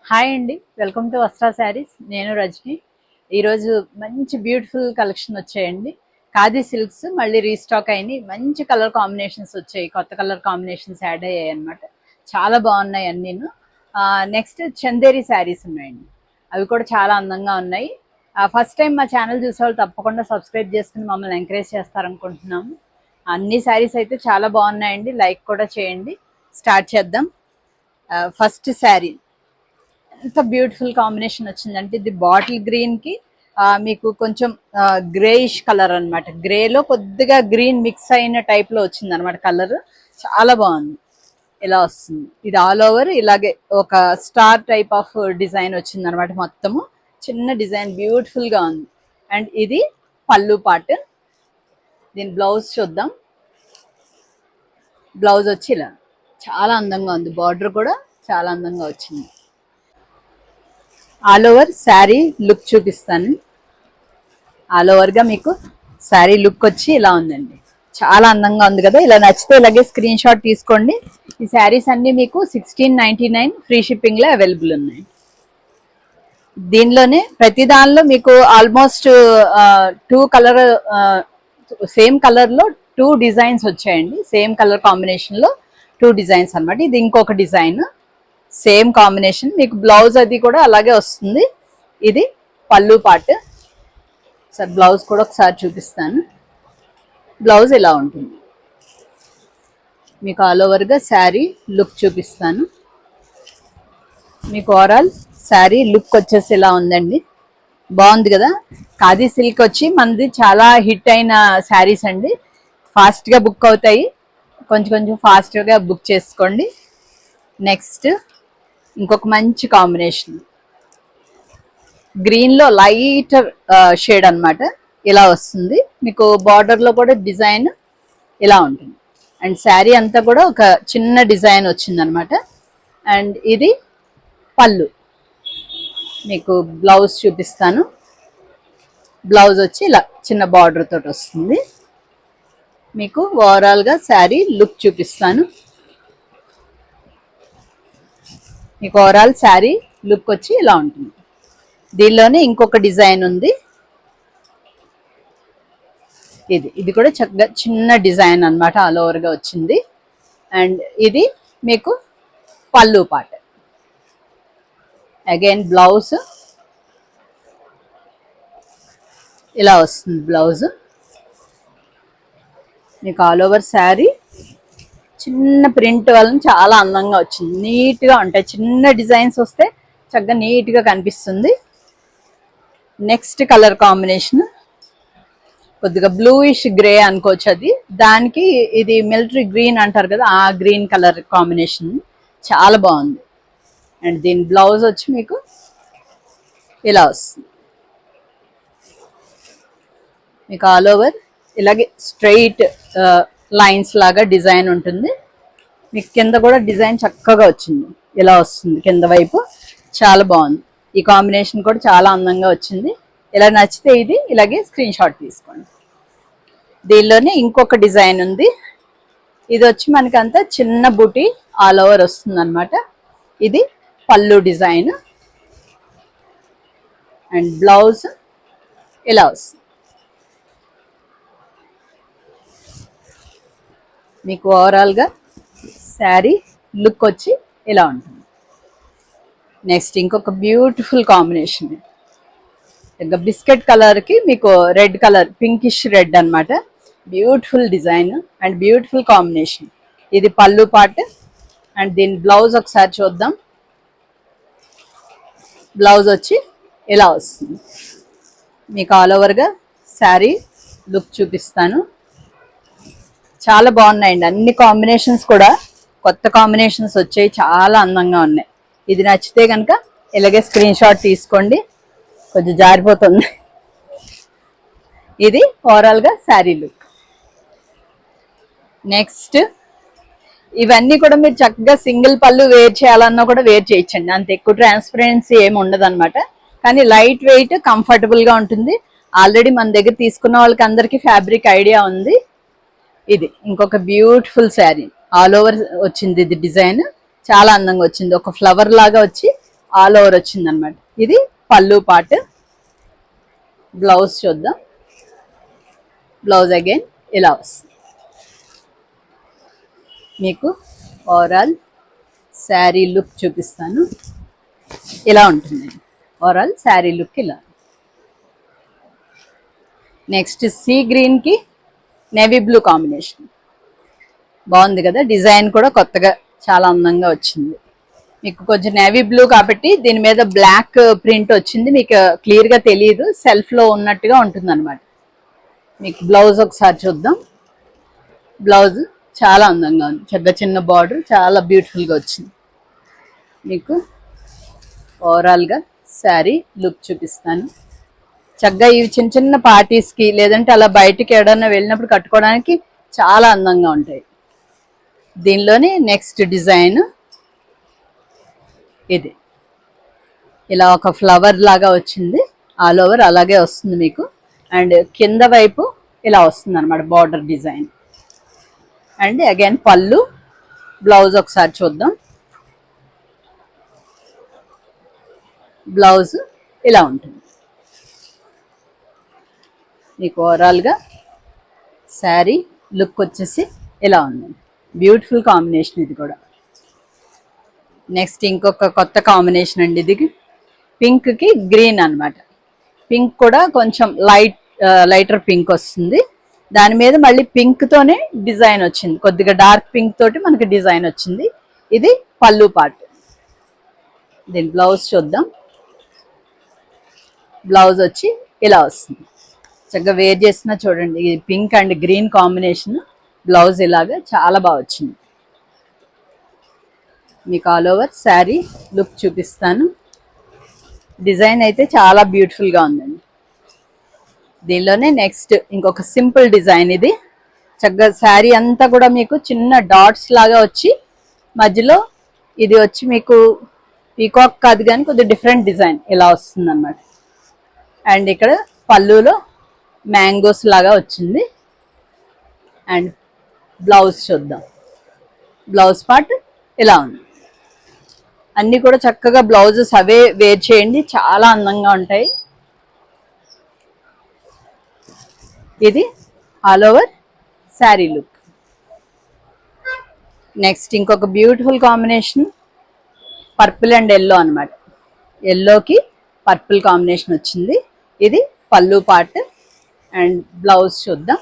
Hi అండి, welcome to వస్త్రా saris. నేను రజని. ఈరోజు మంచి బ్యూటిఫుల్ కలెక్షన్ వచ్చాయండి. ఖాదీ సిల్క్స్ మళ్ళీ రీస్టాక్ అయినాయి. మంచి కలర్ కాంబినేషన్స్ వచ్చాయి, కొత్త కలర్ కాంబినేషన్స్ యాడ్ అయ్యాయి అనమాట. చాలా బాగున్నాయి అన్నీను. నెక్స్ట్ చందేరి శారీస్ ఉన్నాయండి, అవి కూడా చాలా అందంగా ఉన్నాయి. ఫస్ట్ టైం మా ఛానల్ చూసేవాళ్ళు తప్పకుండా సబ్స్క్రైబ్ చేసుకుని మమ్మల్ని ఎంకరేజ్ చేస్తారనుకుంటున్నాము. అన్ని శారీస్ అయితే చాలా బాగున్నాయండి, లైక్ కూడా చేయండి. స్టార్ట్ చేద్దాం. ఫస్ట్ శారీ ఎంత బ్యూటిఫుల్ కాంబినేషన్ వచ్చిందంటే, ఇది బాటిల్ గ్రీన్ కి మీకు కొంచెం గ్రేయిష్ కలర్ అనమాట. గ్రేలో కొద్దిగా గ్రీన్ మిక్స్ అయిన టైప్ లో వచ్చింది అనమాట కలర్. చాలా బాగుంది. ఇలా వస్తుంది. ఇది ఆల్ ఓవర్ ఇలాగే ఒక స్టార్ టైప్ ఆఫ్ డిజైన్ వచ్చింది అనమాట. మొత్తము చిన్న డిజైన్ బ్యూటిఫుల్ గా ఉంది. అండ్ ఇది పళ్ళు పార్ట్. దీని బ్లౌజ్ చూద్దాం. బ్లౌజ్ వచ్చి ఇలా చాలా అందంగా ఉంది. బార్డర్ కూడా చాలా అందంగా వచ్చింది. ఆల్ ఓవర్ శారీ లుక్ చూపిస్తాను. ఆల్ ఓవర్గా మీకు శారీ లుక్ వచ్చి ఇలా ఉందండి. చాలా అందంగా ఉంది కదా. ఇలా నచ్చితే ఇలాగే స్క్రీన్ షాట్ తీసుకోండి. ఈ శారీస్ అన్ని మీకు 1699 ఫ్రీ షిప్పింగ్లో అవైలబుల్ ఉన్నాయి. దీనిలోనే ప్రతి దానిలో మీకు ఆల్మోస్ట్ సేమ్ కలర్లో 2 డిజైన్స్ వచ్చాయండి. సేమ్ కలర్ కాంబినేషన్లో 2 డిజైన్స్ అనమాట. ఇది ఇంకొక డిజైన్, సేమ్ కాంబినేషన్. మీకు బ్లౌజ్ అది కూడా అలాగే వస్తుంది. ఇది పళ్ళు పార్ట్. సార్ బ్లౌజ్ కూడా ఒకసారి చూపిస్తాను. బ్లౌజ్ ఇలా ఉంటుంది. మీకు ఆల్ ఓవర్గా శారీ లుక్ చూపిస్తాను. మీకు ఓవరాల్ శారీ లుక్ వచ్చేసి ఇలా ఉందండి. బాగుంది కదా. ఖాదీ సిల్క్ వచ్చి మనది చాలా హిట్ అయిన శారీస్ అండి. ఫాస్ట్గా బుక్ అవుతాయి. కొంచెం ఫాస్ట్గా బుక్ చేసుకోండి. నెక్స్ట్ ఇంకొక మంచి కాంబినేషన్, గ్రీన్లో లైట్ షేడ్ అనమాట. ఇలా వస్తుంది. మీకు బార్డర్లో కూడా డిజైన్ ఇలా ఉంటుంది. అండ్ శారీ అంతా కూడా ఒక చిన్న డిజైన్ వచ్చింది అనమాట. అండ్ ఇది పళ్ళు. మీకు బ్లౌజ్ చూపిస్తాను. బ్లౌజ్ వచ్చి ఇలా చిన్న బార్డర్ తోటి వస్తుంది. మీకు ఓవరాల్గా శారీ లుక్ చూపిస్తాను. మీకు ఓవరాల్ శారీ లుక్ వచ్చి ఇలా ఉంటుంది. దీనిలోనే ఇంకొక డిజైన్ ఉంది. ఇది కూడా చక్కగా చిన్న డిజైన్ అనమాట. ఆల్ ఓవర్గా వచ్చింది. అండ్ ఇది మీకు పళ్ళు పార్ట్. అగైన్ బ్లౌజ్ ఇలా వస్తుంది. బ్లౌజ్ మీకు ఆల్ ఓవర్ శారీ చిన్న ప్రింట్ వల్ల చాలా అందంగా వచ్చింది. నీట్గా ఉంటాయి. చిన్న డిజైన్స్ వస్తే చక్కగా నీట్గా కనిపిస్తుంది. నెక్స్ట్ కలర్ కాంబినేషన్ కొద్దిగా బ్లూయిష్ గ్రే అనుకోవచ్చు. అది దానికి ఇది మిలిటరీ గ్రీన్ అంటారు కదా, ఆ గ్రీన్ కలర్ కాంబినేషన్ చాలా బాగుంది. అండ్ దీని బ్లౌజ్ వచ్చి మీకు ఇలా వస్తుంది. మీకు ఆల్ ఓవర్ ఇలాగే స్ట్రైట్ లైన్స్ లాగా డిజైన్ ఉంటుంది. మీకు కింద కూడా డిజైన్ చక్కగా వచ్చింది. ఇలా వస్తుంది కింద వైపు. చాలా బాగుంది. ఈ కాంబినేషన్ కూడా చాలా అందంగా వచ్చింది. ఇలా నచ్చితే ఇది ఇలాగే స్క్రీన్ షాట్ తీసుకోండి. దీనిలోనే ఇంకొక డిజైన్ ఉంది. ఇది వచ్చి మనకంతా చిన్న బూటీ ఆల్ ఓవర్ వస్తుంది అనమాట. ఇది పళ్ళు డిజైన్. అండ్ బ్లౌజ్ ఇలా వస్తుంది. మీకు ఓవరాల్గా శారీ లుక్ వచ్చి ఇలా ఉంటుంది. నెక్స్ట్ ఇంకొక బ్యూటిఫుల్ కాంబినేషన్, బిస్కెట్ కలర్కి మీకు రెడ్ కలర్, పింకిష్ రెడ్ అనమాట. Beautiful design and beautiful combination. ఇది పళ్ళు పార్ట్. అండ్ దీని బ్లౌజ్ ఒకసారి చూద్దాం. బ్లౌజ్ వచ్చి ఇలా వస్తుంది. మీకు ఆల్ ఓవర్గా శారీ లుక్ చూపిస్తాను. చాలా బాగున్నాయండి. అన్ని కాంబినేషన్స్ కూడా కొత్త కాంబినేషన్స్ వచ్చాయి. చాలా అందంగా ఉన్నాయి. ఇది నచ్చితే కనుక ఇలాగే స్క్రీన్ షాట్ తీసుకోండి. కొంచెం జారిపోతుంది. ఇది ఓవరాల్గా శారీ లుక్. నెక్స్ట్ ఇవన్నీ కూడా మీరు చక్కగా సింగిల్ పళ్ళు వేర్ చేయాలన్నా కూడా వేర్ చేయొచ్చండి. అంత ఎక్కువ ట్రాన్స్పరెన్సీ ఏమి ఉండదు అనమాట. కానీ లైట్ వెయిట్, కంఫర్టబుల్గా ఉంటుంది. ఆల్రెడీ మన దగ్గర తీసుకున్న వాళ్ళకి అందరికీ ఫ్యాబ్రిక్ ఐడియా ఉంది. ఇది ఇంకొక బ్యూటిఫుల్ శారీ. ఆల్ ఓవర్ వచ్చింది. ఇది డిజైన్ చాలా అందంగా వచ్చింది. ఒక ఫ్లవర్ లాగా వచ్చి ఆల్ ఓవర్ వచ్చింది అనమాట. ఇది పళ్ళు పార్ట్. బ్లౌజ్ చూద్దాం. బ్లౌజ్ అగైన్ ఇలా వస్తుంది. మీకు ఓవరాల్ శారీ లుక్ చూపిస్తాను. ఇలా ఉంటుంది ఓవరాల్ శారీ లుక్. ఇలా నెక్స్ట్ సీ గ్రీన్కి నేవీ బ్లూ కాంబినేషన్ బాగుంది కదా. డిజైన్ కూడా కొత్తగా చాలా అందంగా వచ్చింది. మీకు కొంచెం నేవీ బ్లూ కాబట్టి దీని మీద బ్లాక్ ప్రింట్ వచ్చింది. మీకు క్లియర్గా తెలియదు, సెల్ఫ్లో ఉన్నట్టుగా ఉంటుంది అనమాట. మీకు బ్లౌజ్ ఒకసారి చూద్దాం. బ్లౌజ్ చాలా అందంగా ఉంది. చిన్న చిన్న బార్డర్ చాలా బ్యూటిఫుల్గా వచ్చింది. మీకు ఓవరాల్గా శారీ లుక్ చూపిస్తాను. చక్కగా ఇవి చిన్న చిన్న పార్టీస్కి లేదంటే అలా బయటికి ఎక్కడన్నా వెళ్ళినప్పుడు కట్టుకోవడానికి చాలా అందంగా ఉంటాయి. దీనిలోనే నెక్స్ట్ డిజైన్ ఇది. ఇలా ఒక ఫ్లవర్ లాగా వచ్చింది. ఆల్ ఓవర్ అలాగే వస్తుంది మీకు. అండ్ కింద వైపు ఇలా వస్తుంది అనమాట బార్డర్ డిజైన్. అండ్ అగైన్ పళ్ళు. బ్లౌజ్ ఒకసారి చూద్దాం. బ్లౌజ్ ఇలా ఉంటుంది. మీకు ఓవరాల్గా శారీ లుక్ వచ్చేసి ఇలా ఉంది. బ్యూటిఫుల్ కాంబినేషన్ ఇది కూడా. నెక్స్ట్ ఇంకొక కొత్త కాంబినేషన్ అండి ఇది. పింక్కి గ్రీన్ అనమాట. పింక్ కూడా కొంచెం లైటర్ పింక్ వస్తుంది. దాని మీద మళ్ళీ పింక్తోనే డిజైన్ వచ్చింది. కొద్దిగా డార్క్ పింక్ తోటి మనకి డిజైన్ వచ్చింది. ఇది పళ్ళు పార్ట్. దీని బ్లౌజ్ చూద్దాం. బ్లౌజ్ వచ్చి ఇలా వస్తుంది. చక్కగా వేర్ చేసినా చూడండి, ఇది pink and green combination. Blouse ఇలాగా చాలా బాగా వచ్చింది. మీకు ఆల్ ఓవర్ శారీ లుక్ చూపిస్తాను. డిజైన్ అయితే చాలా బ్యూటిఫుల్గా ఉందండి. దీనిలోనే నెక్స్ట్ ఇంకొక సింపుల్ డిజైన్. ఇది చక్కగా శారీ అంతా కూడా మీకు చిన్న డాట్స్ లాగా వచ్చి మధ్యలో ఇది వచ్చి మీకు పీకాక్ కాదు కానీ కొద్దిగా డిఫరెంట్ డిజైన్ ఇలా వస్తుంది అన్నమాట. అండ్ ఇక్కడ పళ్ళులో మ్యాంగోస్ లాగా వచ్చింది. అండ్ బ్లౌజ్ చూద్దాం. బ్లౌజ్ పార్ట్ ఇలా ఉంది. అన్నీ కూడా చక్కగా బ్లౌజెస్ అవే వేర్ చేయండి, చాలా అందంగా ఉంటాయి. ఇది all over sari look. Next ఇంకొక beautiful combination purple and yellow అనమాట. ఎల్లోకి పర్పుల్ కాంబినేషన్ వచ్చింది. ఇది పళ్ళు పార్ట్. అండ్ బ్లౌజ్ చూద్దాం.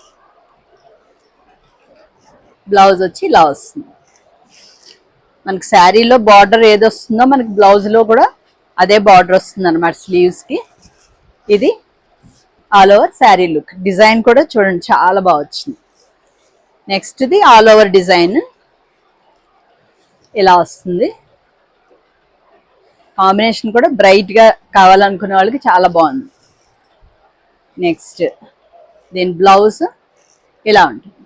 బ్లౌజ్ వచ్చి ఇలా వస్తుంది. మనకి శారీలో బార్డర్ ఏది వస్తుందో మనకి బ్లౌజ్లో కూడా అదే బార్డర్ వస్తుంది అనమాట స్లీవ్స్కి. ఇది all over sari look. Design కూడా చూడండి చాలా బాగా వచ్చింది. నెక్స్ట్ది ఆల్ ఓవర్ డిజైన్ ఇలా వస్తుంది. కాంబినేషన్ కూడా బ్రైట్గా కావాలనుకునే వాళ్ళకి చాలా బాగుంది. నెక్స్ట్ దీని బ్లౌజ్ ఇలా ఉంటుంది.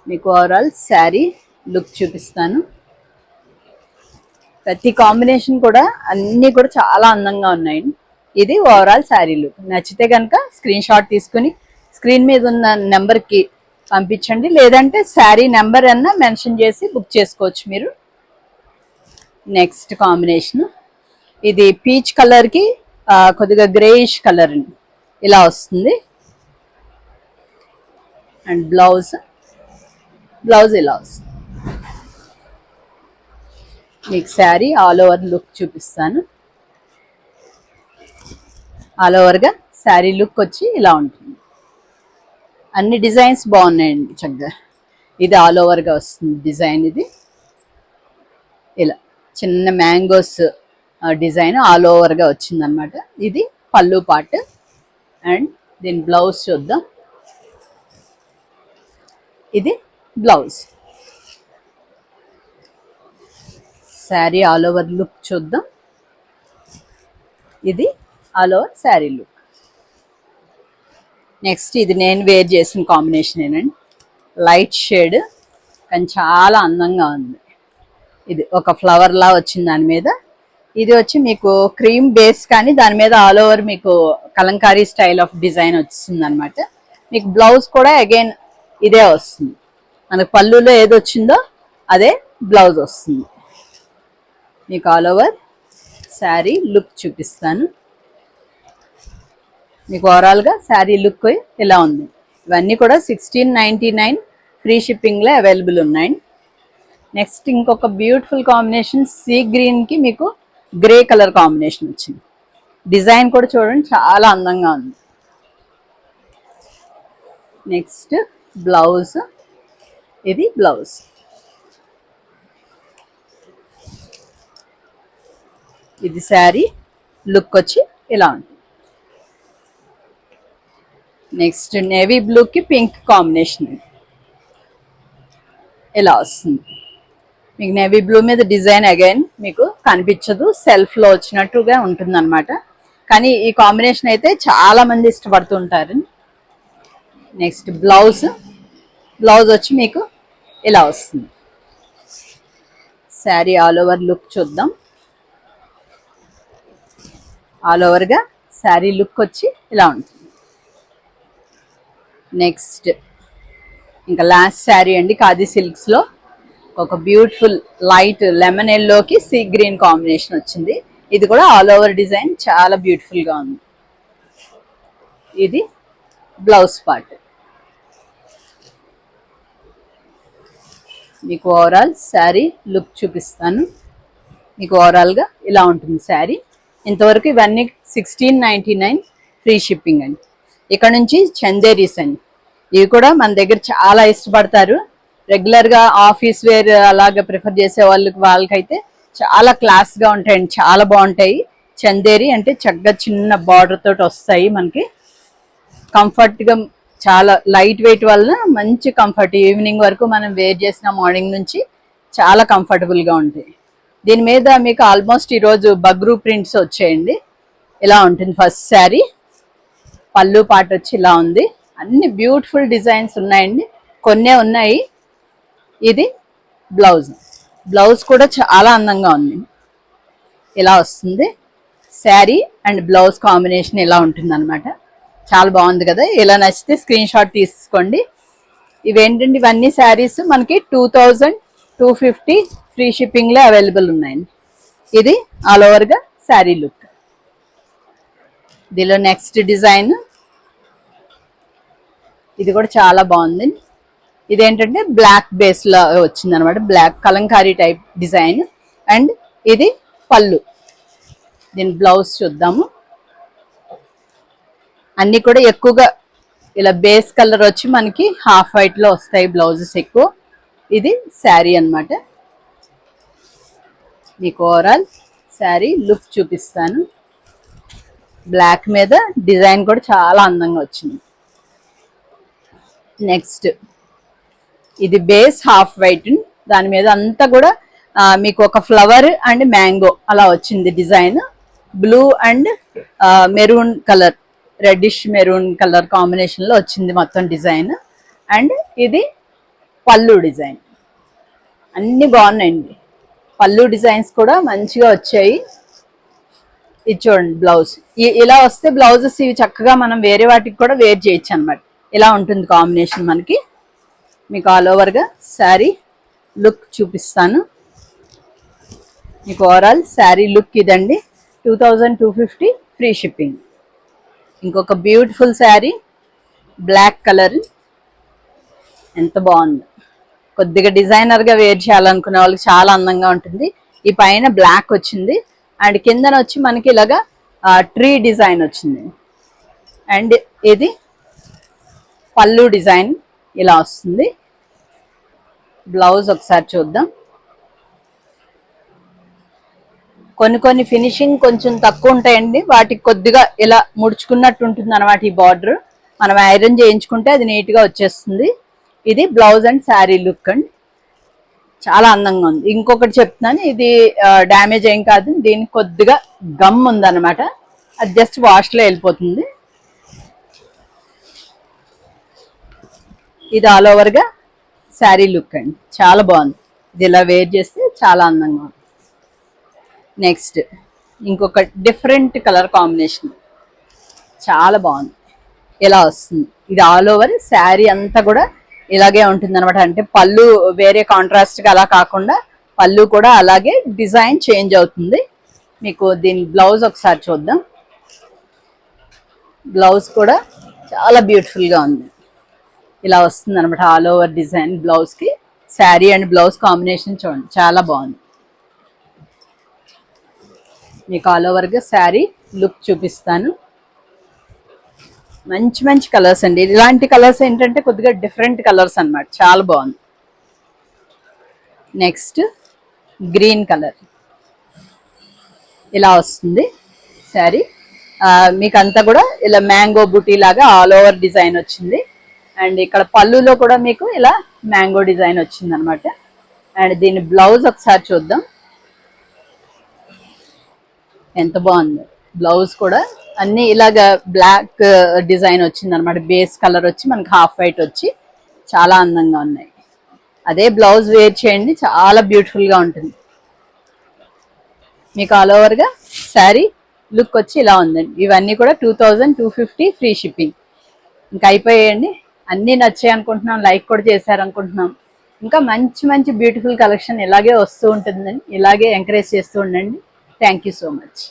మీకు ఓవరాల్ శారీ లుక్ చూపిస్తాను. ప్రతి కాంబినేషన్ కూడా అన్నీ కూడా చాలా అందంగా ఉన్నాయి. ఇది ఓవరాల్ శారీ లుక్. నచ్చితే కనుక స్క్రీన్ షాట్ తీసుకుని స్క్రీన్ మీద ఉన్న నెంబర్కి పంపించండి, లేదంటే శారీ నెంబర్ అన్నా మెన్షన్ చేసి బుక్ చేసుకోవచ్చు మీరు. నెక్స్ట్ కాంబినేషన్ ఇది పీచ్ కలర్కి కొద్దిగా గ్రేయిష్ కలర్ ఇలా వస్తుంది. అండ్ బ్లౌజ్ ఇలా వస్తుంది. మీకు శారీ ఆల్ ఓవర్ లుక్ చూపిస్తాను. ఆల్ ఓవర్గా శారీ లుక్ వచ్చి ఇలా ఉంటుంది. అన్ని డిజైన్స్ బాగున్నాయండి చక్కగా. ఇది ఆల్ ఓవర్గా వస్తుంది డిజైన్. ఇది ఇలా చిన్న మ్యాంగోస్ డిజైన్ ఆల్ ఓవర్గా వచ్చింది అనమాట. ఇది పళ్ళు పార్ట్. అండ్ దీని బ్లౌజ్ చూద్దాం. ఇది blouse. Sari all over look చూద్దాం. ఇది all over sari look. Next ఇది నేను వేర్ చేసిన కాంబినేషన్ ఏనండి. లైట్ షేడ్ కానీ చాలా అందంగా ఉంది. ఇది ఒక ఫ్లవర్ లా వచ్చింది దాని మీద. ఇది వచ్చి మీకు క్రీమ్ బేస్ కానీ దాని మీద ఆల్ ఓవర్ మీకు కలంకారీ స్టైల్ ఆఫ్ డిజైన్ వచ్చింది అనమాట. మీకు బ్లౌజ్ కూడా అగైన్ ఇదే వస్తుంది. మనకు పళ్ళులో ఏది వచ్చిందో అదే బ్లౌజ్ వస్తుంది. మీకు ఆల్ ఓవర్ శారీ లుక్ చూపిస్తాను మీకు. ఓవరాల్గా శారీ లుక్ ఇలా ఉంది. ఇవన్నీ కూడా 1699 ఫ్రీ షిప్పింగ్లో అవైలబుల్ ఉన్నాయి. నెక్స్ట్ ఇంకొక బ్యూటిఫుల్ కాంబినేషన్ సీ గ్రీన్కి మీకు గ్రే కలర్ కాంబినేషన్ వచ్చింది. డిజైన్ కూడా చూడండి చాలా అందంగా ఉంది. నెక్స్ట్ బ్లౌజ్, ఇది బ్లౌజ్. ఇది శారీ లుక్ వచ్చి ఇలా ఉంది. నెక్స్ట్ నేవీ బ్లూకి పింక్ కాంబినేషన్ ఇలా వస్తుంది. మీకు నేవీ బ్లూ మీద డిజైన్ అగైన్ మీకు కనిపించదు, సెల్ఫ్లో వచ్చినట్టుగా ఉంటుంది అనమాట. కానీ ఈ కాంబినేషన్ అయితే చాలా మంది ఇష్టపడుతుంటారు. నెక్స్ట్ బ్లౌజ్, బ్లౌజ్ వచ్చి మీకు ఇలా వస్తుంది. శారీ ఆల్ ఓవర్ లుక్ చూద్దాం. ఆల్ ఓవర్గా శారీ లుక్ వచ్చి ఇలా ఉంటుంది. నెక్స్ట్ ఇంకా లాస్ట్ శారీ అండి, ఖాదీ సిల్క్స్లో ఒక బ్యూటిఫుల్ లైట్ లెమన్ ఎల్లోకి సీ గ్రీన్ కాంబినేషన్ వచ్చింది. ఇది కూడా ఆల్ ఓవర్ డిజైన్ చాలా బ్యూటిఫుల్గా ఉంది. ఇది బ్లౌజ్ పార్ట్. మీకు ఓవరాల్ శారీ లుక్ చూపిస్తాను. మీకు ఓవరాల్గా ఇలా ఉంటుంది శారీ. ఇంతవరకు ఇవన్నీ 1699 ఫ్రీ షిప్పింగ్ అండి. ఇక్కడ నుంచి చందేరీస్ అండి, ఇవి కూడా మన దగ్గర చాలా ఇష్టపడతారు. రెగ్యులర్గా ఆఫీస్ వేర్ అలాగే ప్రిఫర్ చేసే వాళ్ళకైతే చాలా క్లాస్గా ఉంటాయండి, చాలా బాగుంటాయి. చందేరి అంటే చక్కగా చిన్న బార్డర్ తోటి వస్తాయి మనకి. కంఫర్ట్గా చాలా లైట్ వెయిట్ వలన మంచి కంఫర్ట్. ఈవినింగ్ వరకు మనం వేర్ చేసిన మార్నింగ్ నుంచి చాలా కంఫర్టబుల్గా ఉంటాయి. దీని మీద మీకు ఆల్మోస్ట్ ఈరోజు బగ్రూ ప్రింట్స్ వచ్చాయండి. ఇలా ఉంటుంది ఫస్ట్ శారీ. పళ్ళు పాట వచ్చి ఇలా ఉంది. అన్ని బ్యూటిఫుల్ డిజైన్స్ ఉన్నాయండి, కొన్నే ఉన్నాయి. ఇది బ్లౌజ్, బ్లౌజ్ కూడా చాలా అందంగా ఉంది. ఇలా వస్తుంది శారీ అండ్ బ్లౌజ్ కాంబినేషన్ ఇలా ఉంటుంది అనమాట. చాలా బాగుంది కదా. ఇలా నచ్చితే స్క్రీన్ షాట్ తీసుకోండి. ఇవేంటండి, ఇవన్నీ శారీస్ మనకి 2250 ఫ్రీ షిప్పింగ్లో అవైలబుల్ ఉన్నాయండి. ఇది ఆల్ ఓవర్గా శారీ లుక్. దీనిలో నెక్స్ట్ డిజైన్ ఇది కూడా చాలా బాగుంది. ఇదేంటంటే బ్లాక్ బేస్లో వచ్చింది అనమాట, black kalamkari type design. And ఇది పళ్ళు. దీని బ్లౌజ్ చూద్దాము. అన్నీ కూడా ఎక్కువగా ఇలా బేస్ కలర్ వచ్చి మనకి హాఫ్ వైట్లో వస్తాయి బ్లౌజెస్ ఎక్కువ. ఇది శారీ అనమాట. మీకు ఓవరాల్ శారీ లుక్ చూపిస్తాను. బ్లాక్ మీద డిజైన్ కూడా చాలా అందంగా వచ్చింది. నెక్స్ట్ ఇది బేస్ హాఫ్ వైట్, దాని మీద అంతా కూడా మీకు ఒక ఫ్లవర్ అండ్ మ్యాంగో అలా వచ్చింది design. Blue and maroon colour, reddish maroon colour కాంబినేషన్లో వచ్చింది మొత్తం డిజైన్. అండ్ ఇది పళ్ళు డిజైన్. అన్నీ బాగున్నాయండి, పళ్ళు డిజైన్స్ కూడా మంచిగా వచ్చాయి. ఇది చూడండి బ్లౌజ్. ఇలా వస్తే బ్లౌజెస్ ఇవి చక్కగా మనం వేరే వాటికి కూడా వేర్ చేయొచ్చు అనమాట. ఇలా ఉంటుంది కాంబినేషన్ మనకి. మీకు ఆల్ ఓవర్గా శారీ లుక్ చూపిస్తాను. మీకు ఓవరాల్ శారీ లుక్ ఇదండి. 2250 ఫ్రీ షిప్పింగ్. ఇంకొక బ్యూటిఫుల్ శారీ బ్లాక్ కలర్, ఎంత బాగుంది. కొద్దిగా డిజైనర్గా వేర్ చేయాలనుకునే వాళ్ళకి చాలా అందంగా ఉంటుంది. ఈ పైన బ్లాక్ వచ్చింది అండ్ కిందన వచ్చి మనకి ఇలాగా ట్రీ డిజైన్ వచ్చింది. అండ్ ఇది పళ్ళు డిజైన్ ఇలా వస్తుంది. బ్లౌజ్ ఒకసారి చూద్దాం. కొన్ని ఫినిషింగ్ కొంచెం తక్కువ ఉంటాయండి, వాటికి కొద్దిగా ఇలా ముడుచుకున్నట్టు ఉంటుంది అనమాట. ఈ బార్డర్ మనం ఐరన్ చేయించుకుంటే అది నీట్గా వచ్చేస్తుంది. ఇది బ్లౌజ్ అండ్ శారీ లుక్ అండి, చాలా అందంగా ఉంది. ఇంకొకటి చెప్తున్నాను, ఇది డ్యామేజ్ ఏం కాదు, దీనికి కొద్దిగా గమ్ ఉందన్నమాట, అది జస్ట్ వాష్లో వెళ్ళిపోతుంది. ఇది ఆల్ ఓవర్గా శారీ లుక్ అండి, చాలా బాగుంది. ఇది ఇలా వేర్ చేస్తే చాలా అందంగా ఉంది. నెక్స్ట్ ఇంకొక డిఫరెంట్ కలర్ కాంబినేషన్, చాలా బాగుంది. ఇలా వస్తుంది. ఇది ఆల్ ఓవర్ శారీ అంతా కూడా ఇలాగే ఉంటుంది అనమాట. అంటే పళ్ళు వేరే కాంట్రాస్ట్గా అలా కాకుండా పళ్ళు కూడా అలాగే డిజైన్ చేంజ్ అవుతుంది. మీకు దీని బ్లౌజ్ ఒకసారి చూద్దాం. బ్లౌజ్ కూడా చాలా బ్యూటిఫుల్గా ఉంది. ఇలా వస్తుంది అనమాట ఆల్ ఓవర్ డిజైన్ బ్లౌజ్కి. శారీ అండ్ బ్లౌజ్ కాంబినేషన్ చూడండి చాలా బాగుంది. మీకు ఆల్ ఓవర్గా శారీ లుక్ చూపిస్తాను. మంచి మంచి కలర్స్ అండి. ఇలాంటి కలర్స్ ఏంటంటే కొద్దిగా డిఫరెంట్ కలర్స్ అన్నమాట, చాలా బాగుంది. నెక్స్ట్ గ్రీన్ కలర్ ఇలా వస్తుంది శారీ. మీకు అంతా కూడా ఇలా మ్యాంగో బుటీ లాగా ఆల్ ఓవర్ డిజైన్ వచ్చింది. అండ్ ఇక్కడ పళ్ళులో కూడా మీకు ఇలా మ్యాంగో డిజైన్ వచ్చింది అనమాట. అండ్ దీని బ్లౌజ్ ఒకసారి చూద్దాం, ఎంత బాగుంది. బ్లౌజ్ కూడా అన్ని ఇలాగ బ్లాక్ డిజైన్ వచ్చింది అనమాట. బేస్ కలర్ వచ్చి మనకి హాఫ్ వైట్ వచ్చి చాలా అందంగా ఉన్నాయి. అదే బ్లౌజ్ వేర్ చేయండి, చాలా బ్యూటిఫుల్గా ఉంటుంది. మీకు ఆల్ ఓవర్గా శారీ లుక్ వచ్చి ఇలా ఉందండి. ఇవన్నీ కూడా 2250 ఫ్రీ షిప్పింగ్. ఇంకా అయిపోయాయండి. అన్నీ నచ్చాయి అనుకుంటున్నాం, లైక్ కూడా చేశారనుకుంటున్నాం. ఇంకా మంచి మంచి బ్యూటిఫుల్ కలెక్షన్ ఇలాగే వస్తూ ఉంటుందండి. ఇలాగే ఎంకరేజ్ చేస్తూ ఉండండి. Thank you so much.